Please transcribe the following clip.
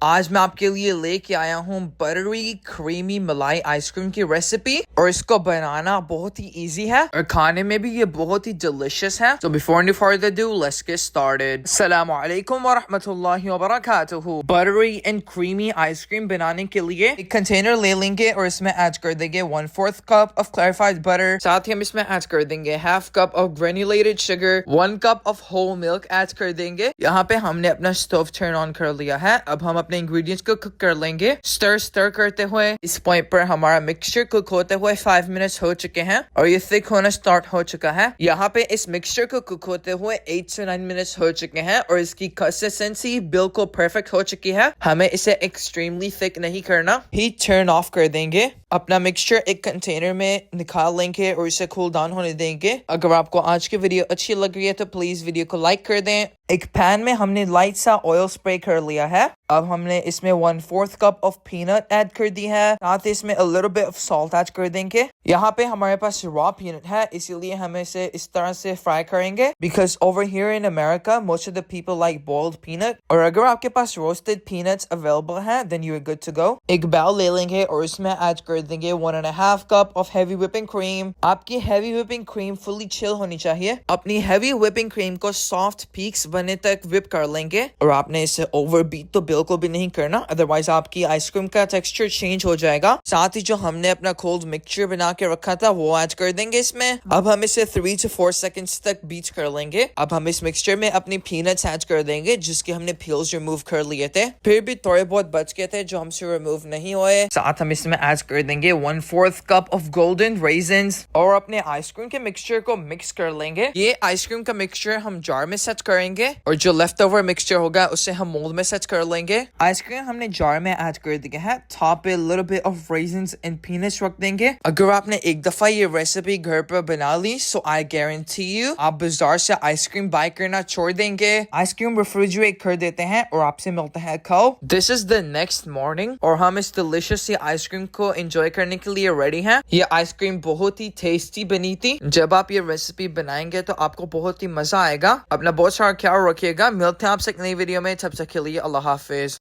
आज मैं आपके लिए लेके आया हूँ बटरी क्रीमी मलाई आइसक्रीम की रेसिपी और इसको बनाना बहुत ही इजी है और खाने में भी ये बहुत ही डिलिशियस है। So before any further ado, let's get started. अस्सलाम वालेकुम व रहमतुल्लाहि व बरकातुहू। बटरी एंड क्रीमी आइसक्रीम बनाने के लिए एक कंटेनर ले लेंगे और इसमें ऐड कर देंगे 1/4 कप ऑफ क्लैरिफाइड बटर। साथ ही हम इसमें ऐड कर देंगे half cup of granulated sugar, 1 cup of whole milk add कर देंगे। यहाँ पे हमने अपना स्टोव टर्न ऑन कर लिया है। अब हम अपने इंग्रेडिएंट्स को कुक कर लेंगे स्टर करते हुए। इस पॉइंट पर हमारा मिक्सचर कुक होते हुए 5 मिनट्स हो चुके हैं और ये थिक होना स्टार्ट हो चुका है। यहाँ पे इस मिक्सचर को कुक होते हुए 8 से 9 मिनट्स हो चुके हैं और इसकी कंसिस्टेंसी बिल्कुल परफेक्ट हो चुकी है। हमें इसे एक्सट्रीमली थिक नहीं करना। हीट टर्न ऑफ कर देंगे। अपना मिक्सचर एक कंटेनर में निकाल लेंगे और इसे कूल डाउन होने देंगे। अगर आपको आज की वीडियो अच्छी लग रही है तो प्लीज वीडियो को लाइक कर दें। एक पैन में हमने लाइट सा ऑयल स्प्रे कर लिया है। अब हमने इसमें 1/4 कप ऑफ पीनट ऐड कर दी है। साथ ही इसमें a little bit of salt add कर देंगे। यहाँ पे हमारे पास रॉ पीनट है, इसीलिए हम इसे इस तरह से फ्राई करेंगे because over here in America most of the people like boiled peanut। और अगर आपके पास roasted peanuts available है then you are good to go। एक बाउल ले लेंगे और इसमें ऐड कर देंगे 1.5 cup of heavy whipping cream। आपकी heavy whipping cream fully chill होनी चाहिए। अपनी heavy whipping cream को soft peaks बनने तक whip कर लेंगे और आपने इसे overbeat तो बिल्कुल भी नहीं करना, अदरवाइज आपकी आइसक्रीम का टेक्सचर चेंज हो जाएगा। साथ ही जो हमने अपना कोल्ड मिक्सचर बना के रखा था वो ऐड कर देंगे इसमें। अब हम इसे 3 to 4 सेकंड्स तक बीट कर लेंगे। अब हम इस मिक्सचर में अपनी पीनट्स ऐड कर देंगे जिसके हमने पील्स रिमूव कर लिए थे, फिर भी थोड़े बहुत बच गए थे जो हमसे रिमूव नहीं हुए। साथ हम इसमें ऐड कर देंगे 1/4 कप ऑफ गोल्डन रेजिन्स और अपने आइसक्रीम के मिक्सचर को मिक्स कर लेंगे। ये आइसक्रीम का मिक्सचर हम जार में सेट करेंगे और जो लेफ्ट ओवर मिक्सचर होगा उसे हम मोल्ड में सेट कर लेंगे। आइसक्रीम हमने जार में ऐड कर दिया है। टॉप पे little bit of resins and peanuts रख देंगे। अगर आपने एक दफा ये रेसिपी घर पर बना ली सो आई गारंटी यू आप बाजार से आइसक्रीम बाय करना छोड़ देंगे। आइसक्रीम रेफ्रिजरेट कर देते हैं और आपसे मिलता है कल। This is the next morning और हम इस डिलिशियस सी आइसक्रीम को एंजॉय करने के लिए रेडी हैं। ये आइसक्रीम बहुत ही टेस्टी बनी थी। जब आप ये रेसिपी बनाएंगे तो आपको बहुत ही मजा आएगा। अपना बहुत सारा ख्याल रखिएगा। मिलते हैं आपसे एक नई वीडियो में, तब तक के लिए अल्लाह हाफिज।